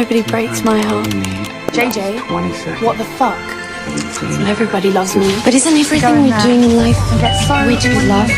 Nobody breaks my heart. JJ, what the fuck? Everybody loves me. But isn't everything we're doing in life we do loved?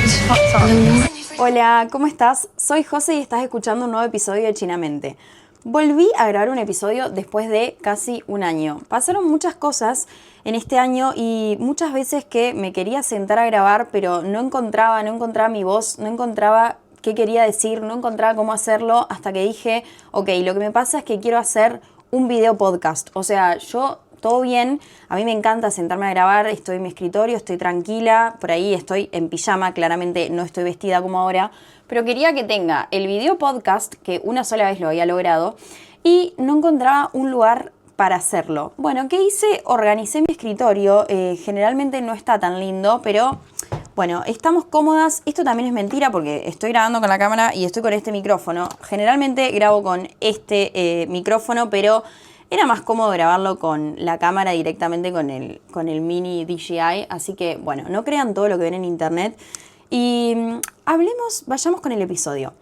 Hola, ¿cómo estás? Soy José y estás escuchando un nuevo episodio de Chinamente. Volví a grabar un episodio después de casi un año. Pasaron muchas cosas en este año y muchas veces que me quería sentar a grabar, pero no encontraba mi voz, no encontraba qué quería decir, no encontraba cómo hacerlo, hasta que dije, ok, lo que me pasa es que quiero hacer un video podcast. O sea, yo, todo bien, a mí me encanta sentarme a grabar, estoy en mi escritorio, estoy tranquila, por ahí estoy en pijama, claramente no estoy vestida como ahora, pero quería que tenga el video podcast, que una sola vez lo había logrado, y no encontraba un lugar para hacerlo. Bueno, ¿qué hice? Organicé mi escritorio, generalmente no está tan lindo, pero bueno, estamos cómodas. Esto también es mentira porque estoy grabando con la cámara y estoy con este micrófono. Generalmente grabo con este micrófono, pero era más cómodo grabarlo con la cámara directamente con el mini DJI. Así que, bueno, no crean todo lo que ven en internet. Y vayamos con el episodio.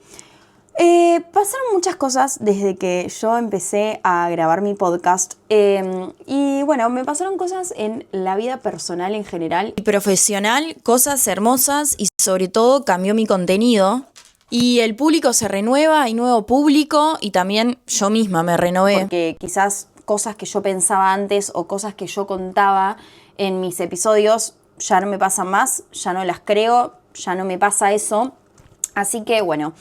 Pasaron muchas cosas desde que yo empecé a grabar mi podcast y bueno, me pasaron cosas en la vida personal en general y profesional, cosas hermosas y sobre todo cambió mi contenido y el público se renueva, hay nuevo público y también yo misma me renové porque quizás cosas que yo pensaba antes o cosas que yo contaba en mis episodios ya no me pasan más, ya no las creo, ya no me pasa eso, así que bueno.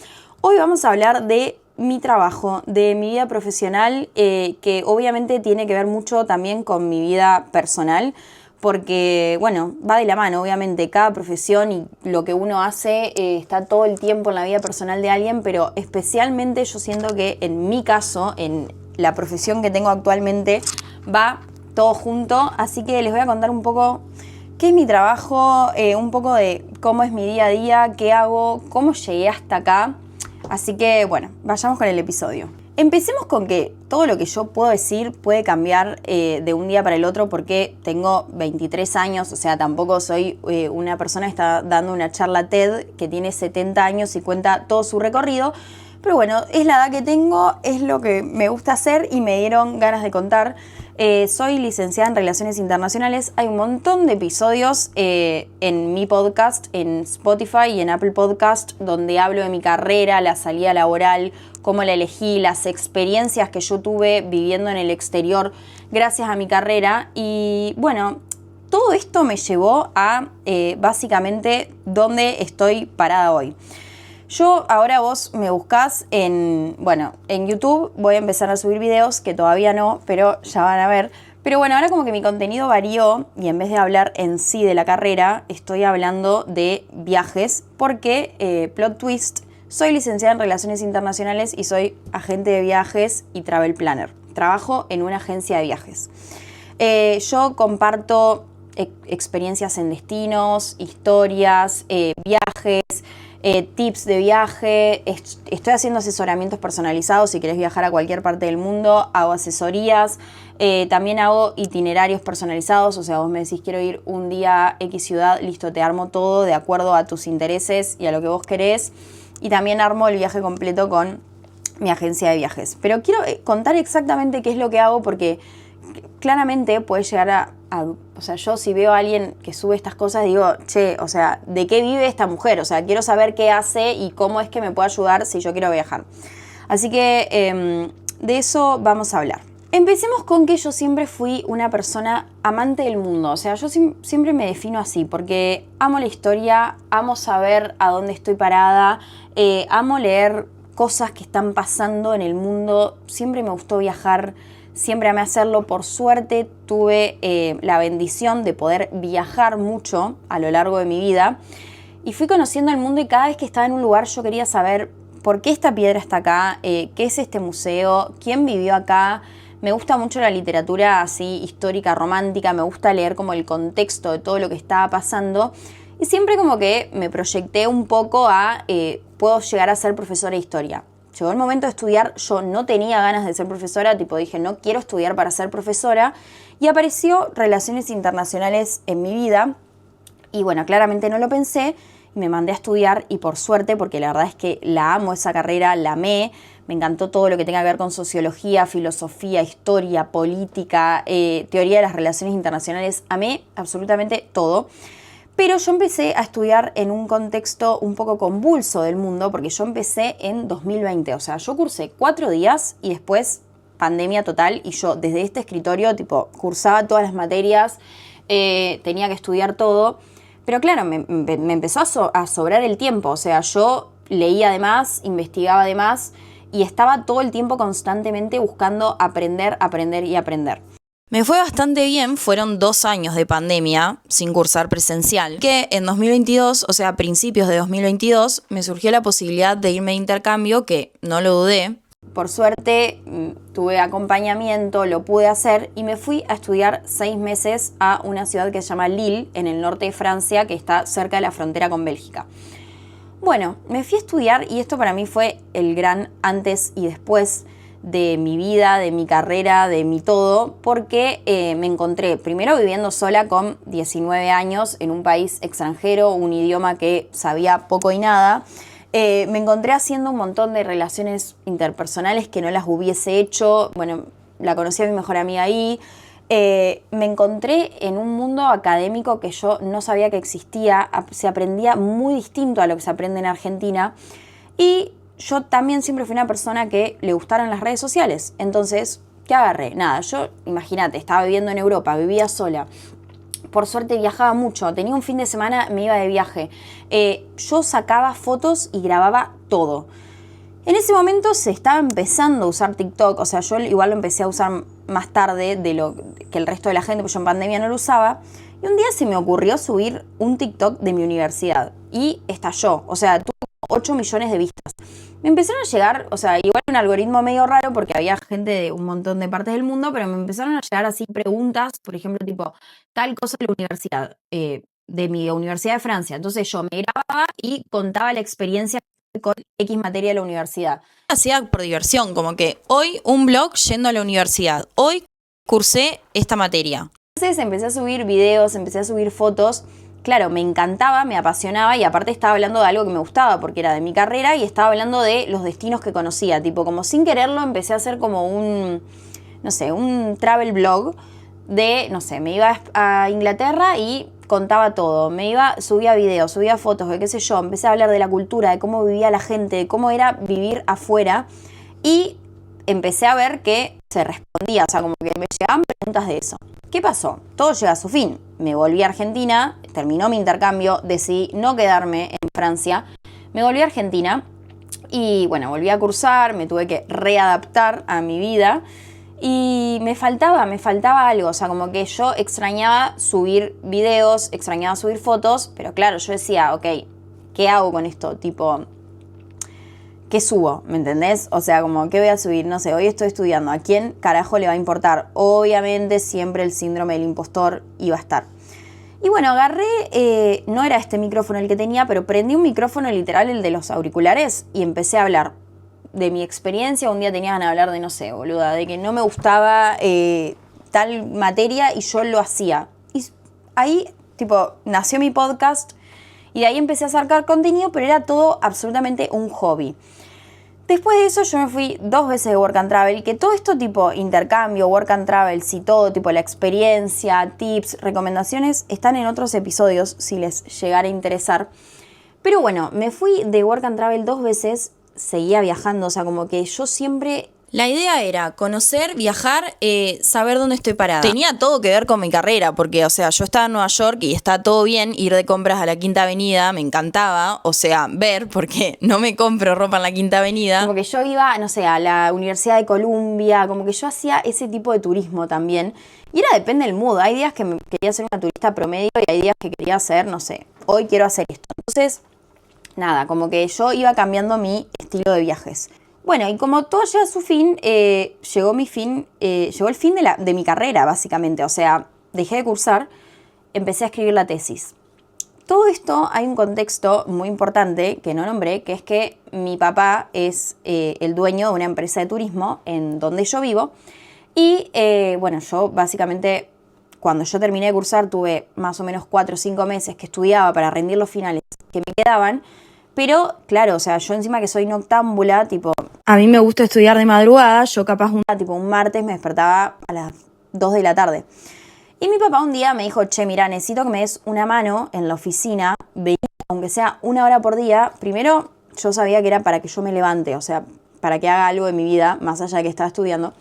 Hoy vamos a hablar de mi trabajo, de mi vida profesional, que obviamente tiene que ver mucho también con mi vida personal, porque, bueno, va de la mano, obviamente, cada profesión y lo que uno hace está todo el tiempo en la vida personal de alguien, pero especialmente yo siento que en mi caso, en la profesión que tengo actualmente, va todo junto, así que les voy a contar un poco qué es mi trabajo, un poco de cómo es mi día a día, qué hago, cómo llegué hasta acá. Así que, bueno, vayamos con el episodio. Empecemos con que todo lo que yo puedo decir puede cambiar de un día para el otro porque tengo 23 años, o sea, tampoco soy una persona que está dando una charla TED que tiene 70 años y cuenta todo su recorrido. Pero bueno, es la edad que tengo, es lo que me gusta hacer y me dieron ganas de contar. Soy licenciada en Relaciones Internacionales. Hay un montón de episodios en mi podcast, en Spotify y en Apple Podcast, donde hablo de mi carrera, la salida laboral, cómo la elegí, las experiencias que yo tuve viviendo en el exterior gracias a mi carrera. Y bueno, todo esto me llevó a básicamente dónde estoy parada hoy. Yo ahora vos me buscás en YouTube, voy a empezar a subir videos, que todavía no, pero ya van a ver. Pero bueno, ahora como que mi contenido varió y en vez de hablar en sí de la carrera, estoy hablando de viajes porque, plot twist, soy licenciada en Relaciones Internacionales y soy agente de viajes y travel planner. Trabajo en una agencia de viajes. Yo comparto experiencias en destinos, historias, viajes, tips de viaje, estoy haciendo asesoramientos personalizados si querés viajar a cualquier parte del mundo, hago asesorías, también hago itinerarios personalizados, o sea, vos me decís quiero ir un día a X ciudad, listo, te armo todo de acuerdo a tus intereses y a lo que vos querés, y también armo el viaje completo con mi agencia de viajes. Pero quiero contar exactamente qué es lo que hago porque claramente puede llegar o sea, yo si veo a alguien que sube estas cosas digo, che, o sea, ¿de qué vive esta mujer? O sea, quiero saber qué hace y cómo es que me puede ayudar si yo quiero viajar. Así que de eso vamos a hablar. Empecemos con que yo siempre fui una persona amante del mundo. O sea, yo siempre me defino así porque amo la historia, amo saber a dónde estoy parada, amo leer cosas que están pasando en el mundo. Siempre me gustó viajar. Siempre amé hacerlo, por suerte tuve la bendición de poder viajar mucho a lo largo de mi vida y fui conociendo el mundo y cada vez que estaba en un lugar yo quería saber por qué esta piedra está acá, qué es este museo, quién vivió acá. Me gusta mucho la literatura así histórica, romántica, me gusta leer como el contexto de todo lo que estaba pasando y siempre como que me proyecté un poco a puedo llegar a ser profesora de historia. Llegó el momento de estudiar, yo no tenía ganas de ser profesora, tipo dije no quiero estudiar para ser profesora y apareció Relaciones Internacionales en mi vida y bueno, claramente no lo pensé y me mandé a estudiar y por suerte, porque la verdad es que la amo esa carrera, la amé, Me encantó todo lo que tenga que ver con sociología, filosofía, historia, política, teoría de las relaciones internacionales. Amé absolutamente todo. Pero yo empecé a estudiar en un contexto un poco convulso del mundo, porque yo empecé en 2020. O sea, yo cursé 4 días y después pandemia total. Y yo desde este escritorio, tipo, cursaba todas las materias, tenía que estudiar todo. Pero claro, me empezó a sobrar el tiempo. O sea, yo leía de más, investigaba de más y estaba todo el tiempo constantemente buscando aprender, aprender y aprender. Me fue bastante bien, fueron 2 años de pandemia sin cursar presencial, que en 2022, o sea, a principios de 2022, me surgió la posibilidad de irme de intercambio, que no lo dudé. Por suerte tuve acompañamiento, lo pude hacer y me fui a estudiar 6 meses a una ciudad que se llama Lille, en el norte de Francia, que está cerca de la frontera con Bélgica. Bueno, me fui a estudiar y esto para mí fue el gran antes y después de mi vida, de mi carrera, de mi todo, porque me encontré primero viviendo sola con 19 años en un país extranjero, un idioma que sabía poco y nada. Me encontré haciendo un montón de relaciones interpersonales que no las hubiese hecho. Bueno, la conocí a mi mejor amiga ahí. Me encontré en un mundo académico que yo no sabía que existía. Se aprendía muy distinto a lo que se aprende en Argentina. Y yo también siempre fui una persona que le gustaron las redes sociales. Entonces, ¿qué agarré? Nada, yo, imagínate, estaba viviendo en Europa, vivía sola. Por suerte viajaba mucho, tenía un fin de semana, me iba de viaje. Yo sacaba fotos y grababa todo. En ese momento se estaba empezando a usar TikTok, o sea, yo igual lo empecé a usar más tarde de lo que el resto de la gente, porque yo en pandemia no lo usaba. Y un día se me ocurrió subir un TikTok de mi universidad y estalló, o sea, tuvo 8 millones de vistas. Me empezaron a llegar, o sea, igual un algoritmo medio raro porque había gente de un montón de partes del mundo, pero me empezaron a llegar así preguntas, por ejemplo, tipo, tal cosa de la universidad, de mi Universidad de Francia. Entonces yo me grababa y contaba la experiencia con X materia de la universidad. Hacía por diversión, como que hoy un blog yendo a la universidad, hoy cursé esta materia. Entonces empecé a subir videos, empecé a subir fotos. Claro, me encantaba, me apasionaba y aparte estaba hablando de algo que me gustaba porque era de mi carrera y estaba hablando de los destinos que conocía. Tipo, como sin quererlo empecé a hacer como un travel blog de, no sé, me iba a Inglaterra y contaba todo. Subía videos, subía fotos, de qué sé yo. Empecé a hablar de la cultura, de cómo vivía la gente, de cómo era vivir afuera y empecé a ver que se respondía, o sea, como que me llegaban preguntas de eso. ¿Qué pasó? Todo llega a su fin. Me volví a Argentina, terminó mi intercambio, decidí no quedarme en Francia. Me volví a Argentina y bueno, volví a cursar, me tuve que readaptar a mi vida y me faltaba algo. O sea, como que yo extrañaba subir videos, extrañaba subir fotos, pero claro, yo decía, ok, ¿qué hago con esto? Tipo, ¿qué subo? ¿Me entendés? O sea, como, ¿qué voy a subir? No sé, hoy estoy estudiando. ¿A quién carajo le va a importar? Obviamente siempre el síndrome del impostor iba a estar. Y bueno, agarré, no era este micrófono el que tenía, pero prendí un micrófono literal, el de los auriculares, y empecé a hablar de mi experiencia. Un día tenía ganas de hablar de, no sé, boluda, de que no me gustaba tal materia y yo lo hacía. Y ahí, tipo, nació mi podcast y de ahí empecé a sacar contenido, pero era todo absolutamente un hobby. Después de eso yo me fui 2 veces de Work and Travel, que todo esto tipo intercambio, Work and Travel, y todo, tipo la experiencia, tips, recomendaciones, están en otros episodios si les llegara a interesar. Pero bueno, me fui de Work and Travel 2 veces, seguía viajando, o sea, como que yo siempre... La idea era conocer, viajar, saber dónde estoy parada. Tenía todo que ver con mi carrera, porque, o sea, yo estaba en Nueva York y está todo bien, ir de compras a la Quinta Avenida, me encantaba, o sea, ver, porque no me compro ropa en la Quinta Avenida. Como que yo iba, no sé, a la Universidad de Columbia, como que yo hacía ese tipo de turismo también. Y era depende del mood, hay días que quería ser una turista promedio y hay días que quería hacer, no sé, hoy quiero hacer esto. Entonces, nada, como que yo iba cambiando mi estilo de viajes. Bueno, y como todo llega a su fin, llegó el fin de mi carrera, básicamente. O sea, dejé de cursar, empecé a escribir la tesis. Todo esto hay un contexto muy importante que no nombré, que es que mi papá es el dueño de una empresa de turismo en donde yo vivo. Y bueno, yo básicamente, cuando yo terminé de cursar, tuve más o menos 4 o 5 meses que estudiaba para rendir los finales que me quedaban. Pero, claro, o sea, yo encima que soy noctámbula, tipo, A mí me gusta estudiar de madrugada, yo capaz tipo un martes me despertaba a las 2 de la tarde. Y mi papá un día me dijo, che, mira, necesito que me des una mano en la oficina, vení, aunque sea 1 hora por día. Primero, yo sabía que era para que yo me levante, o sea, para que haga algo de mi vida, más allá de que estaba estudiando.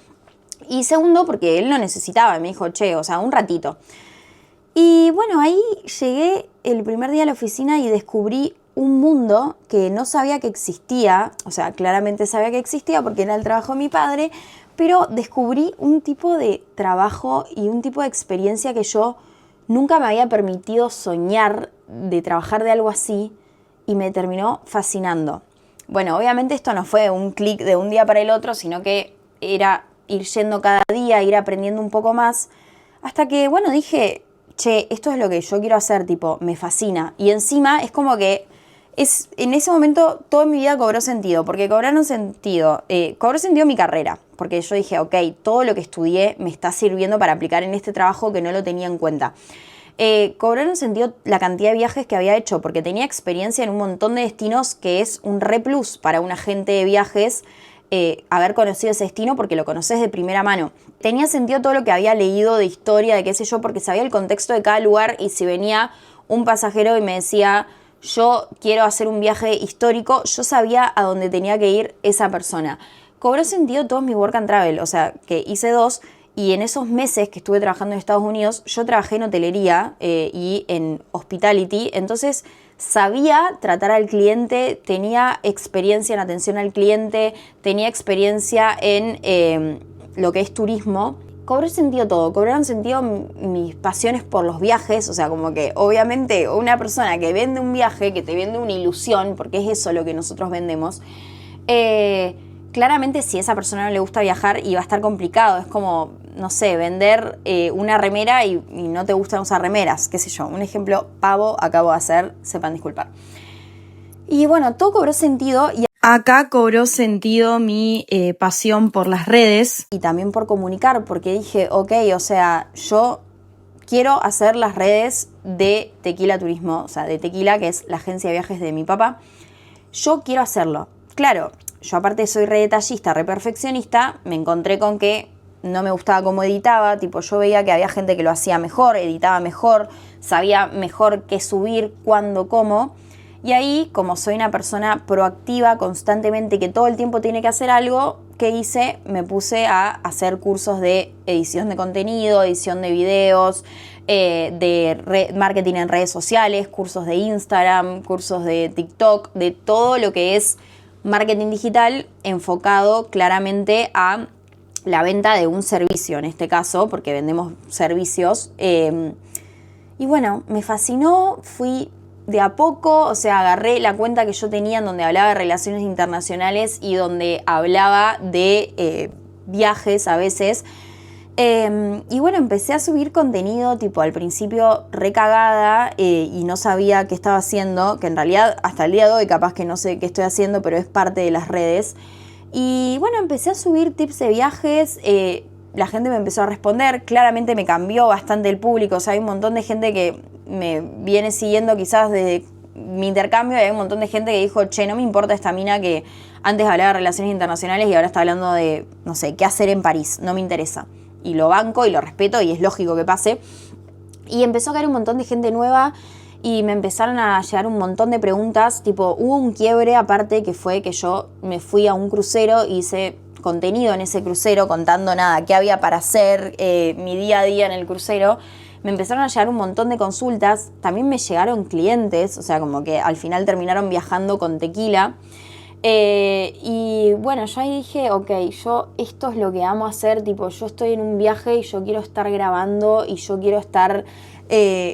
Y segundo, porque él lo necesitaba, me dijo, che, o sea, un ratito. Y bueno, ahí llegué el primer día a la oficina y descubrí un mundo que no sabía que existía, o sea, claramente sabía que existía porque era el trabajo de mi padre, pero descubrí un tipo de trabajo y un tipo de experiencia que yo nunca me había permitido soñar de trabajar de algo así y me terminó fascinando. Bueno, obviamente esto no fue un clic de un día para el otro, sino que era ir yendo cada día, ir aprendiendo un poco más, hasta que, bueno, dije, che, esto es lo que yo quiero hacer, tipo, me fascina. Y encima es como que en ese momento toda mi vida cobró sentido, porque cobró sentido mi carrera, porque yo dije, ok, todo lo que estudié me está sirviendo para aplicar en este trabajo que no lo tenía en cuenta. Cobraron sentido la cantidad de viajes que había hecho, porque tenía experiencia en un montón de destinos, que es un re plus para un agente de viajes, haber conocido ese destino porque lo conoces de primera mano. Tenía sentido todo lo que había leído de historia, de qué sé yo, porque sabía el contexto de cada lugar, y si venía un pasajero y me decía, yo quiero hacer un viaje histórico, yo sabía a dónde tenía que ir esa persona. Cobró sentido todos mis work and travel, o sea, que hice 2, y en esos meses que estuve trabajando en Estados Unidos, yo trabajé en hotelería y en hospitality, entonces sabía tratar al cliente, tenía experiencia en atención al cliente, tenía experiencia en lo que es turismo. Cobró sentido todo, cobraron sentido mis pasiones por los viajes, o sea, como que obviamente una persona que vende un viaje, que te vende una ilusión, porque es eso lo que nosotros vendemos, claramente si a esa persona no le gusta viajar y va a estar complicado, es como, no sé, vender una remera y no te gustan usar remeras, qué sé yo, un ejemplo pavo acabo de hacer, sepan disculpar. Y bueno, todo cobró sentido y acá cobró sentido mi pasión por las redes. Y también por comunicar, porque dije, ok, o sea, yo quiero hacer las redes de Tequila Turismo, o sea, de Tequila, que es la agencia de viajes de mi papá. Yo quiero hacerlo. Claro, yo aparte soy re detallista, re perfeccionista, me encontré con que no me gustaba cómo editaba, tipo yo veía que había gente que lo hacía mejor, editaba mejor, sabía mejor qué subir, cuándo, cómo. Y ahí, como soy una persona proactiva constantemente, que todo el tiempo tiene que hacer algo, ¿qué hice? Me puse a hacer cursos de edición de contenido, edición de videos, marketing en redes sociales, cursos de Instagram, cursos de TikTok, de todo lo que es marketing digital enfocado claramente a la venta de un servicio, en este caso, porque vendemos servicios. Y bueno, me fascinó, fui de a poco, o sea, agarré la cuenta que yo tenía en donde hablaba de relaciones internacionales y donde hablaba de viajes a veces. Y bueno, empecé a subir contenido, tipo al principio recagada y no sabía qué estaba haciendo, que en realidad hasta el día de hoy capaz que no sé qué estoy haciendo, pero es parte de las redes. Y bueno, empecé a subir tips de viajes, la gente me empezó a responder, claramente me cambió bastante el público, o sea, hay un montón de gente que me viene siguiendo quizás desde mi intercambio y hay un montón de gente que dijo, che, no me importa esta mina que antes hablaba de relaciones internacionales y ahora está hablando de, no sé, qué hacer en París, no me interesa. Y lo banco y lo respeto y es lógico que pase. Y empezó a caer un montón de gente nueva y me empezaron a llegar un montón de preguntas, tipo, hubo un quiebre aparte que fue que yo me fui a un crucero y hice contenido en ese crucero contando nada, qué había para hacer, mi día a día en el crucero. Me empezaron a llegar un montón de consultas, también me llegaron clientes, o sea, como que al final terminaron viajando con Tequila. Y bueno, yo ahí dije, ok, yo esto es lo que amo hacer, tipo, yo estoy en un viaje y yo quiero estar grabando y yo quiero estar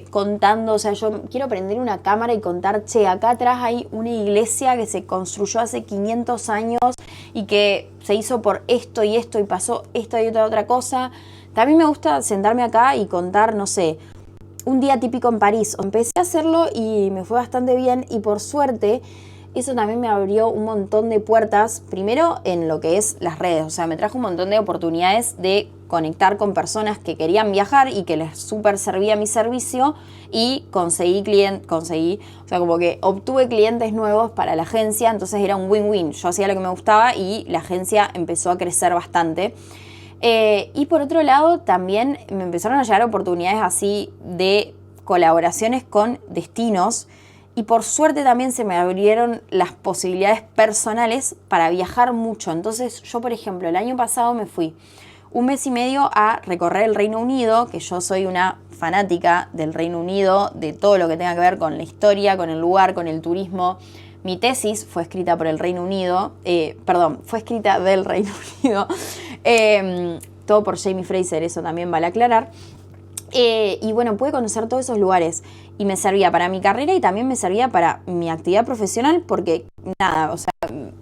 contando, o sea, yo quiero prender una cámara y contar, che, acá atrás hay una iglesia que se construyó hace 500 años y que se hizo por esto y esto y pasó esto y otra cosa. También me gusta sentarme acá y contar, no sé, un día típico en París. Empecé a hacerlo y me fue bastante bien y por suerte eso también me abrió un montón de puertas, primero en lo que es las redes, o sea, me trajo un montón de oportunidades de conectar con personas que querían viajar y que les súper servía mi servicio y o sea, como que obtuve clientes nuevos para la agencia, entonces era un win-win, yo hacía lo que me gustaba y la agencia empezó a crecer bastante. Y por otro lado, también me empezaron a llegar oportunidades así de colaboraciones con destinos y por suerte también se me abrieron las posibilidades personales para viajar mucho. Entonces yo, por ejemplo, el año pasado me fui 1 mes y medio a recorrer el Reino Unido, que yo soy una fanática del Reino Unido, de todo lo que tenga que ver con la historia, con el lugar, con el turismo. Mi tesis fue escrita por el Reino Unido, fue escrita del Reino Unido, todo por Jamie Fraser, eso también vale aclarar. Y bueno, pude conocer todos esos lugares y me servía para mi carrera y también me servía para mi actividad profesional porque nada, o sea,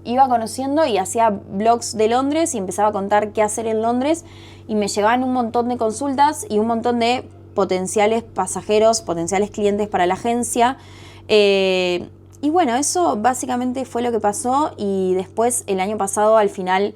iba conociendo y hacía blogs de Londres y empezaba a contar qué hacer en Londres y me llegaban un montón de consultas y un montón de potenciales pasajeros, potenciales clientes para la agencia. Y bueno, eso básicamente fue lo que pasó y después el año pasado al final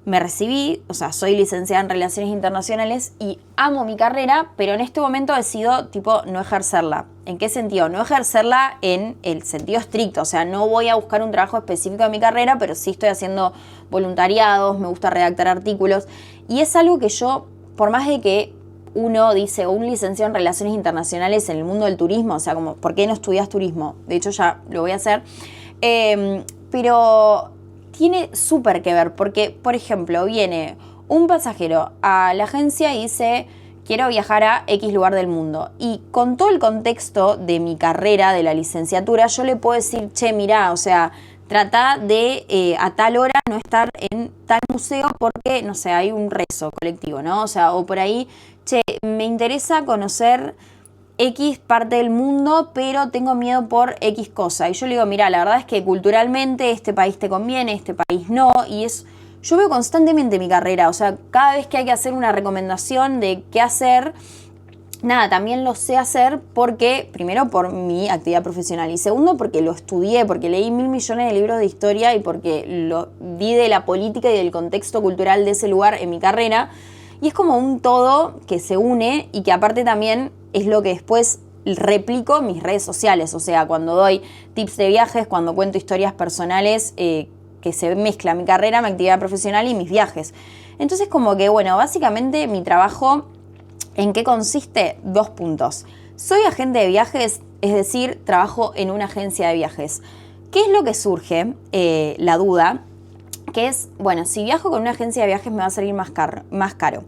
me recibí, o sea, soy licenciada en Relaciones Internacionales y amo mi carrera, pero en este momento decido, tipo, no ejercerla. ¿En qué sentido? No ejercerla en el sentido estricto, o sea, no voy a buscar un trabajo específico de mi carrera, pero sí estoy haciendo voluntariados, me gusta redactar artículos y es algo que yo, por más de que uno dice, un licenciado en Relaciones Internacionales en el mundo del turismo, o sea, como, ¿por qué no estudias turismo? De hecho, ya lo voy a hacer, pero tiene súper que ver, porque, por ejemplo, viene un pasajero a la agencia y dice, quiero viajar a X lugar del mundo. Y con todo el contexto de mi carrera, de la licenciatura, yo le puedo decir, che, mirá, o sea, trata de a tal hora no estar en tal museo porque, no sé, hay un rezo colectivo, ¿no? O sea, o por ahí, che, me interesa conocer X parte del mundo, pero tengo miedo por X cosa. Y yo le digo, mira, la verdad es que culturalmente este país te conviene, este país no. Y yo veo constantemente mi carrera, o sea, cada vez que hay que hacer una recomendación de qué hacer, nada, también lo sé hacer porque, primero, por mi actividad profesional y segundo, porque lo estudié, porque leí 1000 millones de libros de historia y porque lo vi de la política y del contexto cultural de ese lugar en mi carrera. Y es como un todo que se une y que aparte también es lo que después replico en mis redes sociales. O sea, cuando doy tips de viajes, cuando cuento historias personales, que se mezcla mi carrera, mi actividad profesional y mis viajes. Entonces como que, bueno, básicamente mi trabajo, ¿en qué consiste? 2 puntos. Soy agente de viajes, es decir, trabajo en una agencia de viajes. ¿Qué es lo que surge? La duda, que es, bueno, si viajo con una agencia de viajes me va a salir más caro.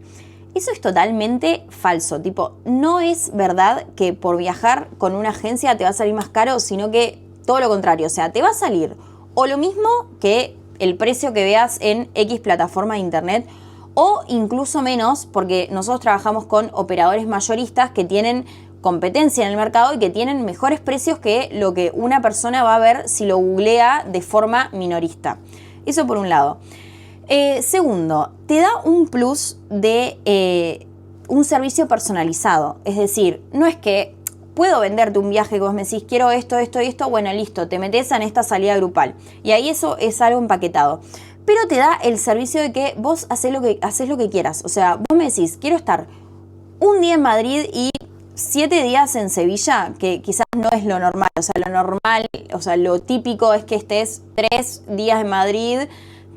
Eso es totalmente falso, tipo, no es verdad que por viajar con una agencia te va a salir más caro, sino que todo lo contrario, o sea, te va a salir o lo mismo que el precio que veas en X plataforma de internet o incluso menos, porque nosotros trabajamos con operadores mayoristas que tienen competencia en el mercado y que tienen mejores precios que lo que una persona va a ver si lo googlea de forma minorista. Eso por un lado. Segundo, te da un plus de un servicio personalizado. Es decir, no es que puedo venderte un viaje que vos me decís, quiero esto, esto y esto, bueno, listo, te metes en esta salida grupal. Y ahí eso es algo empaquetado. Pero te da el servicio de que vos haces lo que quieras. O sea, vos me decís, quiero estar un día en Madrid y 7 días en Sevilla, que quizás no es lo normal. O sea, lo normal, o sea, lo típico es que estés 3 días en Madrid,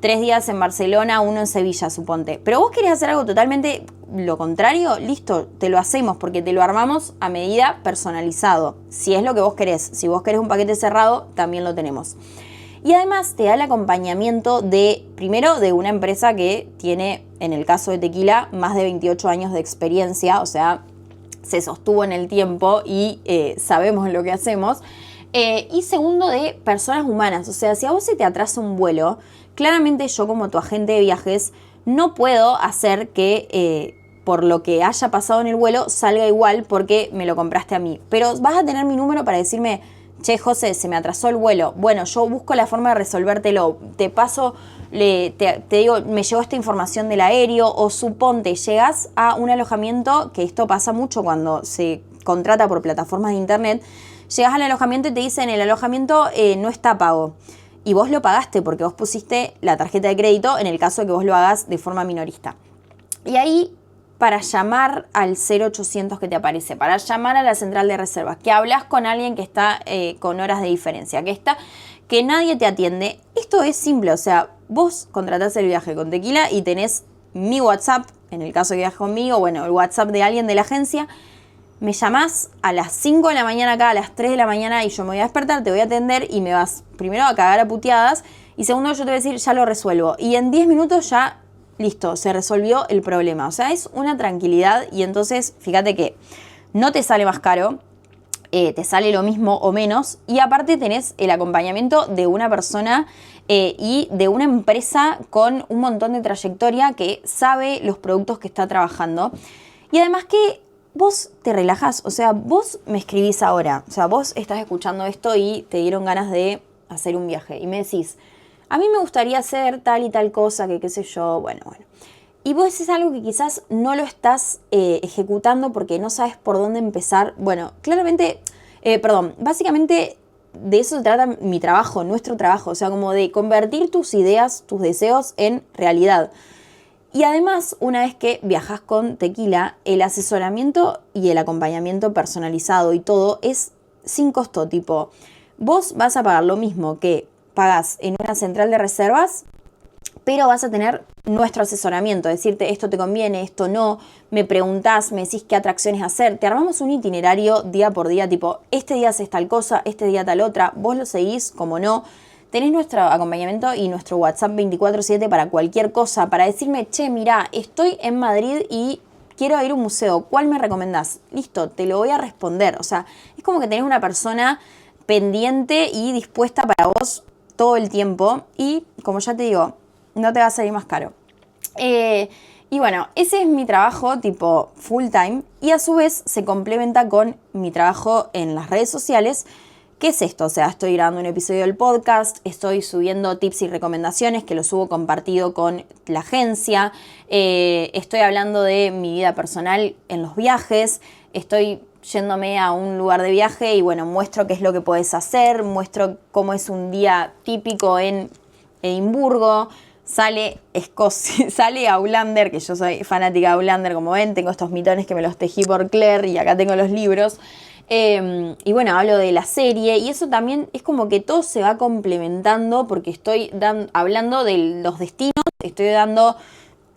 3 días en Barcelona, 1 en Sevilla, suponte. Pero vos querés hacer algo totalmente lo contrario, listo, te lo hacemos porque te lo armamos a medida, personalizado. Si es lo que vos querés. Si vos querés un paquete cerrado, también lo tenemos. Y además te da el acompañamiento primero de una empresa que tiene, en el caso de Tequila, más de 28 años de experiencia, o sea, se sostuvo en el tiempo y sabemos lo que hacemos. Y segundo, de personas humanas. O sea, si a vos se te atrasa un vuelo, claramente yo como tu agente de viajes no puedo hacer que por lo que haya pasado en el vuelo salga igual porque me lo compraste a mí. Pero vas a tener mi número para decirme, che, José, se me atrasó el vuelo. Bueno, yo busco la forma de resolvértelo. Te paso, te digo, me llegó esta información del aéreo o suponte, llegas a un alojamiento, que esto pasa mucho cuando se contrata por plataformas de internet, Llegás al alojamiento y te dicen el alojamiento no está pago. Y vos lo pagaste porque vos pusiste la tarjeta de crédito en el caso de que vos lo hagas de forma minorista. Y ahí, para llamar al 0800 que te aparece, para llamar a la central de reservas, que hablas con alguien que está con horas de diferencia, que nadie te atiende, esto es simple. O sea, vos contratás el viaje con Tequila y tenés mi WhatsApp, en el caso que viajes conmigo, bueno, el WhatsApp de alguien de la agencia. Me llamás a las 5 de la mañana acá, a las 3 de la mañana y yo me voy a despertar, te voy a atender y me vas primero a cagar a puteadas y segundo yo te voy a decir, ya lo resuelvo. Y en 10 minutos ya, listo, se resolvió el problema. O sea, es una tranquilidad y entonces fíjate que no te sale más caro, te sale lo mismo o menos y aparte tenés el acompañamiento de una persona y de una empresa con un montón de trayectoria que sabe los productos que está trabajando. Y además que vos te relajás, o sea, vos me escribís ahora, o sea, vos estás escuchando esto y te dieron ganas de hacer un viaje y me decís, a mí me gustaría hacer tal y tal cosa, que qué sé yo, bueno. Y vos es algo que quizás no lo estás ejecutando porque no sabes por dónde empezar. Bueno, básicamente de eso se trata mi trabajo, nuestro trabajo, o sea, como de convertir tus ideas, tus deseos en realidad. Y además, una vez que viajas con Tequila, el asesoramiento y el acompañamiento personalizado y todo es sin costo. Tipo, vos vas a pagar lo mismo que pagás en una central de reservas, pero vas a tener nuestro asesoramiento, decirte esto te conviene, esto no, me preguntás, me decís qué atracciones hacer, te armamos un itinerario día por día, tipo, este día haces tal cosa, este día tal otra, vos lo seguís, como no. Tenés nuestro acompañamiento y nuestro WhatsApp 24/7 para cualquier cosa, para decirme, che, mirá, estoy en Madrid y quiero ir a un museo, ¿cuál me recomendás? Listo, te lo voy a responder. O sea, es como que tenés una persona pendiente y dispuesta para vos todo el tiempo y, como ya te digo, no te va a salir más caro. Y bueno, ese es mi trabajo tipo full time y a su vez se complementa con mi trabajo en las redes sociales. ¿Qué es esto? O sea, estoy grabando un episodio del podcast, estoy subiendo tips y recomendaciones que lo subo compartido con la agencia, estoy hablando de mi vida personal en los viajes, estoy yéndome a un lugar de viaje y bueno, muestro qué es lo que puedes hacer, muestro cómo es un día típico en Edimburgo. Sale Outlander, que yo soy fanática de Outlander, como ven, tengo estos mitones que me los tejí por Claire y acá tengo los libros. Y bueno, hablo de la serie y eso también es como que todo se va complementando porque estoy hablando de los destinos, estoy dando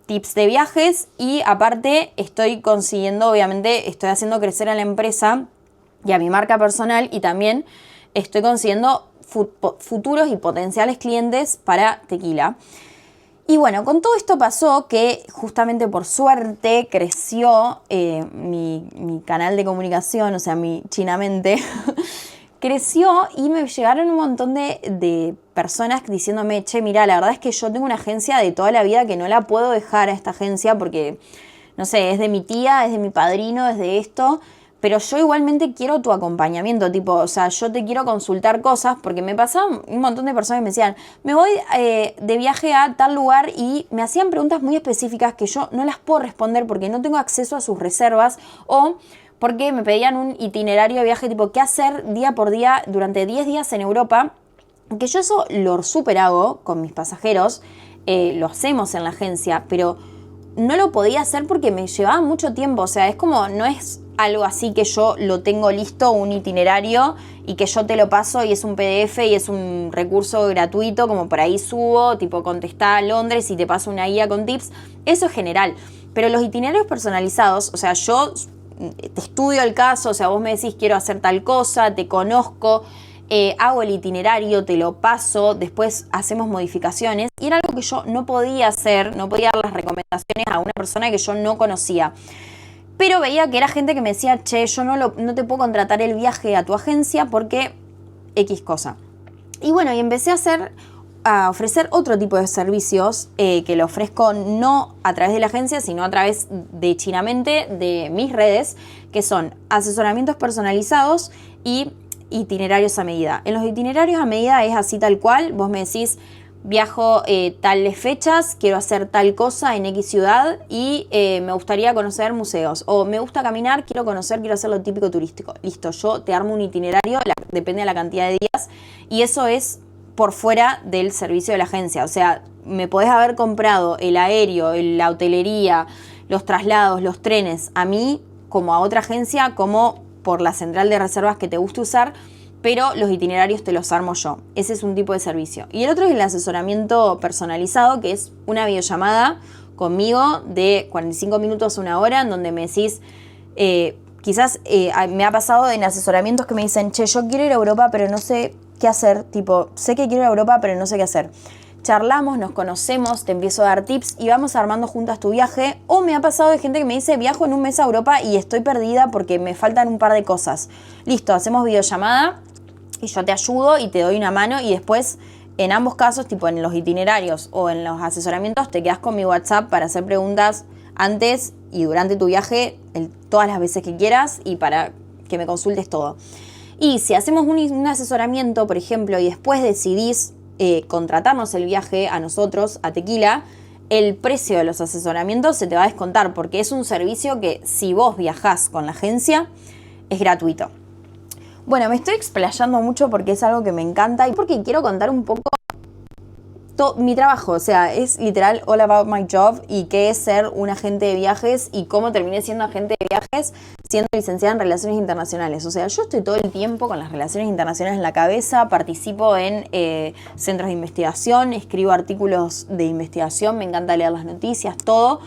tips de viajes y aparte estoy consiguiendo, obviamente, estoy haciendo crecer a la empresa y a mi marca personal y también estoy consiguiendo futuros y potenciales clientes para Tequila. Y bueno, con todo esto pasó que justamente por suerte creció mi canal de comunicación, o sea, mi Chinamente, creció y me llegaron un montón de personas diciéndome, che, mira, la verdad es que yo tengo una agencia de toda la vida que no la puedo dejar a esta agencia porque, no sé, es de mi tía, es de mi padrino, es de esto, pero yo igualmente quiero tu acompañamiento, tipo, o sea, yo te quiero consultar cosas, porque me pasaban un montón de personas que me decían, me voy de viaje a tal lugar y me hacían preguntas muy específicas que yo no las puedo responder porque no tengo acceso a sus reservas o porque me pedían un itinerario de viaje, tipo, qué hacer día por día durante 10 días en Europa, que yo eso lo súper hago con mis pasajeros, lo hacemos en la agencia, pero no lo podía hacer porque me llevaba mucho tiempo, o sea, es como, no es algo así que yo lo tengo listo, un itinerario, y que yo te lo paso y es un PDF y es un recurso gratuito, como por ahí subo, tipo contestá a Londres y te paso una guía con tips. Eso es general. Pero los itinerarios personalizados, o sea, yo te estudio el caso, o sea, vos me decís quiero hacer tal cosa, te conozco, hago el itinerario, te lo paso, después hacemos modificaciones. Y era algo que yo no podía hacer, no podía dar las recomendaciones a una persona que yo no conocía. Pero veía que era gente que me decía, che, yo no te puedo contratar el viaje a tu agencia porque X cosa. Y bueno, y empecé a ofrecer otro tipo de servicios que lo ofrezco no a través de la agencia, sino a través de Chinamente, de mis redes, que son asesoramientos personalizados y itinerarios a medida. En los itinerarios a medida es así tal cual, vos me decís, viajo tales fechas, quiero hacer tal cosa en X ciudad y me gustaría conocer museos. O me gusta caminar, quiero hacer lo típico turístico. Listo, yo te armo un itinerario, depende de la cantidad de días. Y eso es por fuera del servicio de la agencia. O sea, me podés haber comprado el aéreo, la hotelería, los traslados, los trenes, a mí como a otra agencia, como por la central de reservas que te guste usar, pero los itinerarios te los armo yo. Ese es un tipo de servicio. Y el otro es el asesoramiento personalizado, que es una videollamada conmigo de 45 minutos a una hora, en donde me decís, quizás me ha pasado en asesoramientos que me dicen, che, yo quiero ir a Europa, pero no sé qué hacer. Tipo, sé que quiero ir a Europa, pero no sé qué hacer. Charlamos, nos conocemos, te empiezo a dar tips y vamos armando juntas tu viaje. O me ha pasado de gente que me dice, viajo en un mes a Europa y estoy perdida porque me faltan un par de cosas. Listo, hacemos videollamada y yo te ayudo y te doy una mano y después, en ambos casos, tipo en los itinerarios o en los asesoramientos, te quedas con mi WhatsApp para hacer preguntas antes y durante tu viaje, todas las veces que quieras y para que me consultes todo. Y si hacemos un asesoramiento, por ejemplo, y después decidís contratarnos el viaje a nosotros, a Tequila, el precio de los asesoramientos se te va a descontar porque es un servicio que si vos viajás con la agencia es gratuito. Bueno, me estoy explayando mucho porque es algo que me encanta y porque quiero contar un poco mi trabajo. O sea, es literal all about my job y qué es ser un agente de viajes y cómo terminé siendo agente de viajes siendo licenciada en Relaciones Internacionales. O sea, yo estoy todo el tiempo con las relaciones internacionales en la cabeza, participo en centros de investigación, escribo artículos de investigación, me encanta leer las noticias, todo.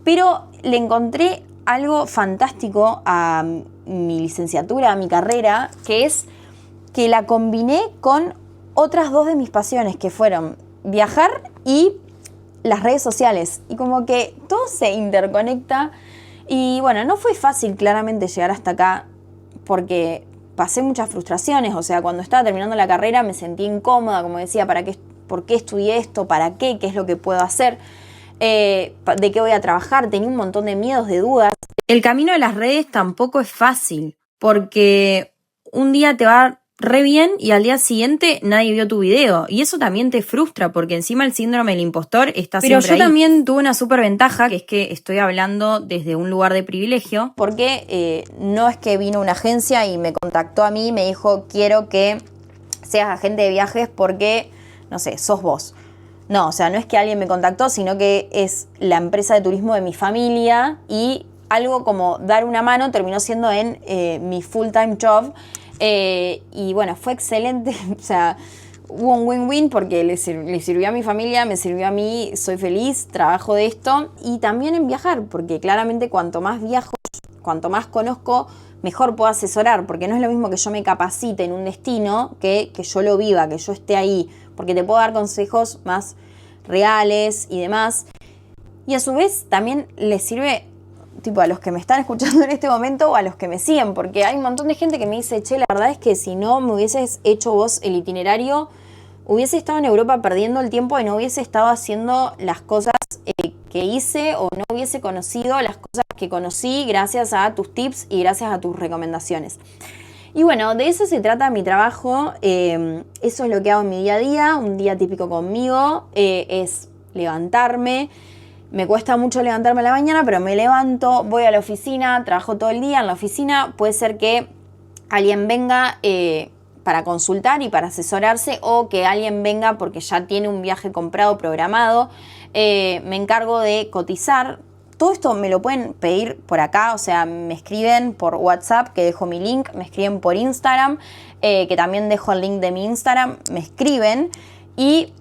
Pero le encontré algo fantástico a mi licenciatura, a mi carrera, que es que la combiné con otras dos de mis pasiones, que fueron viajar y las redes sociales. Y como que todo se interconecta. Y bueno, no fue fácil claramente llegar hasta acá porque pasé muchas frustraciones. O sea, cuando estaba terminando la carrera me sentí incómoda, como decía, ¿por qué estudié esto? ¿Para qué? ¿Qué es lo que puedo hacer? ¿De qué voy a trabajar? Tenía un montón de miedos, de dudas. El camino de las redes tampoco es fácil porque un día te va re bien y al día siguiente nadie vio tu video. Y eso también te frustra porque encima el síndrome del impostor está siempre ahí. Pero yo también tuve una súper ventaja, que es que estoy hablando desde un lugar de privilegio. Porque no es que vino una agencia y me contactó a mí y me dijo, quiero que seas agente de viajes porque, no sé, sos vos. No, o sea, no es que alguien me contactó, sino que es la empresa de turismo de mi familia y algo como dar una mano terminó siendo en mi full-time job. Y bueno, fue excelente. O sea, hubo un win-win porque le sirvió a mi familia, me sirvió a mí, soy feliz, trabajo de esto. Y también en viajar, porque claramente cuanto más viajo, cuanto más conozco, mejor puedo asesorar. Porque no es lo mismo que yo me capacite en un destino que yo lo viva, que yo esté ahí. Porque te puedo dar consejos más reales y demás. Y a su vez también les sirve tipo a los que me están escuchando en este momento o a los que me siguen, porque hay un montón de gente que me dice, che, la verdad es que si no me hubieses hecho vos el itinerario, hubiese estado en Europa perdiendo el tiempo y no hubiese estado haciendo las cosas que hice o no hubiese conocido las cosas que conocí gracias a tus tips y gracias a tus recomendaciones. Y bueno, de eso se trata mi trabajo, eso es lo que hago en mi día a día, un día típico conmigo, es levantarme. Me cuesta mucho levantarme a la mañana, pero me levanto, voy a la oficina, trabajo todo el día en la oficina. Puede ser que alguien venga para consultar y para asesorarse o que alguien venga porque ya tiene un viaje comprado, programado. Me encargo de cotizar. Todo esto me lo pueden pedir por acá, o sea, me escriben por WhatsApp, que dejo mi link, me escriben por Instagram, que también dejo el link de mi Instagram, me escriben y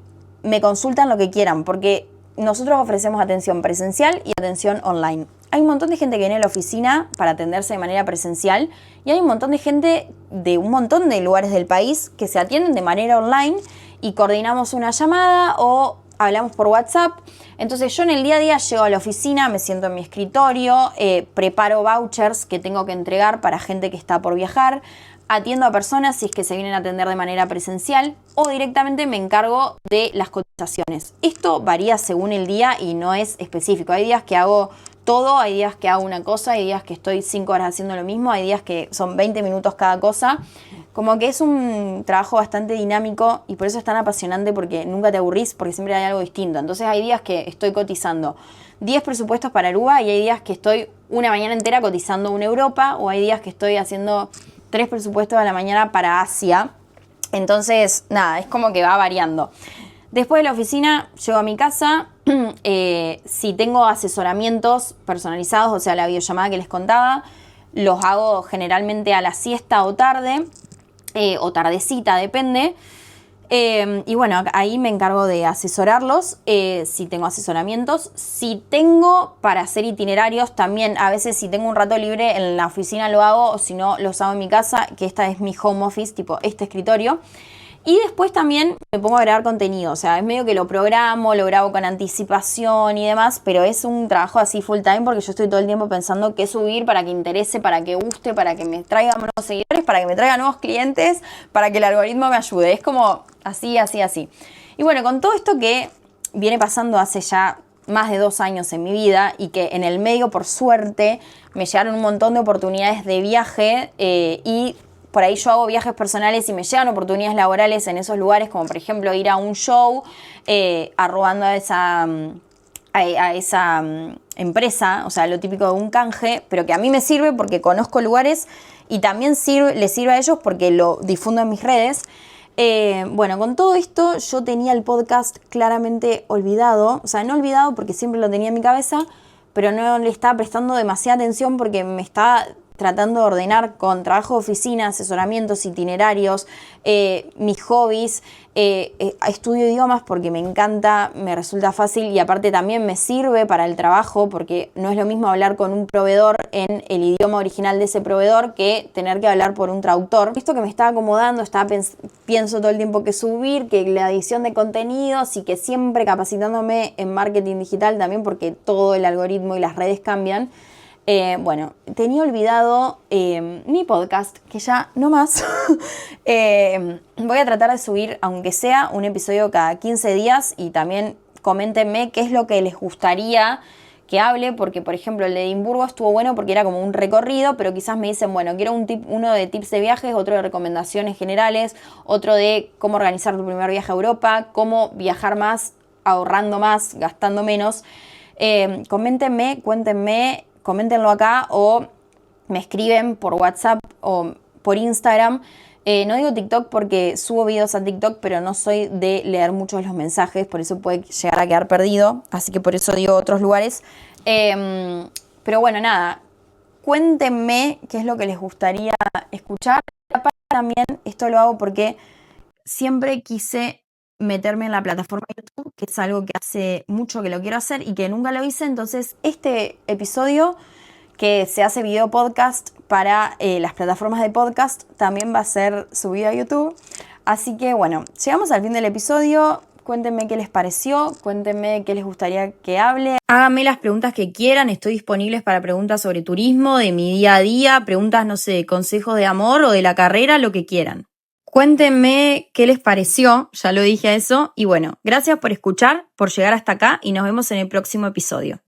me consultan lo que quieran, porque nosotros ofrecemos atención presencial y atención online. Hay un montón de gente que viene a la oficina para atenderse de manera presencial y hay un montón de gente de un montón de lugares del país que se atienden de manera online y coordinamos una llamada o hablamos por WhatsApp. Entonces yo en el día a día llego a la oficina, me siento en mi escritorio, preparo vouchers que tengo que entregar para gente que está por viajar, atiendo a personas si es que se vienen a atender de manera presencial o directamente me encargo de las cotizaciones. Esto varía según el día y no es específico. Hay días que hago todo, hay días que hago una cosa, hay días que estoy 5 horas haciendo lo mismo, hay días que son 20 minutos cada cosa. Como que es un trabajo bastante dinámico y por eso es tan apasionante, porque nunca te aburrís, porque siempre hay algo distinto. Entonces hay días que estoy cotizando 10 presupuestos para Aruba y hay días que estoy una mañana entera cotizando una Europa, o hay días que estoy haciendo 3 presupuestos a la mañana para Asia. Entonces, nada, es como que va variando. Después de la oficina, llego a mi casa. Si tengo asesoramientos personalizados, o sea, la videollamada que les contaba, los hago generalmente a la siesta o tarde, o tardecita, depende. Y bueno, ahí me encargo de asesorarlos, si tengo asesoramientos. Si tengo para hacer itinerarios, también a veces si tengo un rato libre en la oficina lo hago, o si no, los hago en mi casa, que esta es mi home office, tipo este escritorio. Y después también me pongo a grabar contenido, o sea, es medio que lo programo, lo grabo con anticipación y demás, pero es un trabajo así full time, porque yo estoy todo el tiempo pensando qué subir para que interese, para que guste, para que me traiga nuevos seguidores, para que me traiga nuevos clientes, para que el algoritmo me ayude. Es como así, así, así. Y bueno, con todo esto que viene pasando hace ya más de 2 años en mi vida, y que en el medio, por suerte, me llegaron un montón de oportunidades de viaje, y por ahí yo hago viajes personales y me llegan oportunidades laborales en esos lugares, como por ejemplo ir a un show, arrobando a esa empresa, o sea, lo típico de un canje, pero que a mí me sirve porque conozco lugares y también les sirve a ellos porque lo difundo en mis redes. Bueno, con todo esto yo tenía el podcast claramente olvidado, o sea, no olvidado porque siempre lo tenía en mi cabeza, pero no le estaba prestando demasiada atención porque me estaba tratando de ordenar con trabajo de oficina, asesoramientos, itinerarios, mis hobbies. Estudio idiomas porque me encanta, me resulta fácil y aparte también me sirve para el trabajo, porque no es lo mismo hablar con un proveedor en el idioma original de ese proveedor que tener que hablar por un traductor. Esto que me estaba acomodando, pienso todo el tiempo que subir, que la edición de contenidos, y que siempre capacitándome en marketing digital también, porque todo el algoritmo y las redes cambian. Bueno, tenía olvidado mi podcast, que ya no más. Voy a tratar de subir, aunque sea un episodio cada 15 días, y también coméntenme qué es lo que les gustaría que hable, porque por ejemplo el de Edimburgo estuvo bueno porque era como un recorrido, pero quizás me dicen, bueno, quiero uno de tips de viajes, otro de recomendaciones generales, otro de cómo organizar tu primer viaje a Europa, cómo viajar más, ahorrando más, gastando menos. Coméntenme, cuéntenme, coméntenlo acá o me escriben por WhatsApp o por Instagram. No digo TikTok porque subo videos a TikTok, pero no soy de leer muchos los mensajes, por eso puede llegar a quedar perdido, así que por eso digo otros lugares. Pero bueno, nada, cuéntenme qué es lo que les gustaría escuchar. Aparte también esto lo hago porque siempre quise meterme en la plataforma de YouTube, que es algo que hace mucho que lo quiero hacer y que nunca lo hice. Entonces este episodio, que se hace video podcast para las plataformas de podcast, también va a ser subido a YouTube. Así que bueno, llegamos al fin del episodio. Cuéntenme qué les pareció, cuéntenme qué les gustaría que hable. Háganme las preguntas que quieran, estoy disponible para preguntas sobre turismo, de mi día a día, preguntas, no sé, consejos de amor o de la carrera, lo que quieran. Cuéntenme qué les pareció, ya lo dije a eso. Y bueno, gracias por escuchar, por llegar hasta acá y nos vemos en el próximo episodio.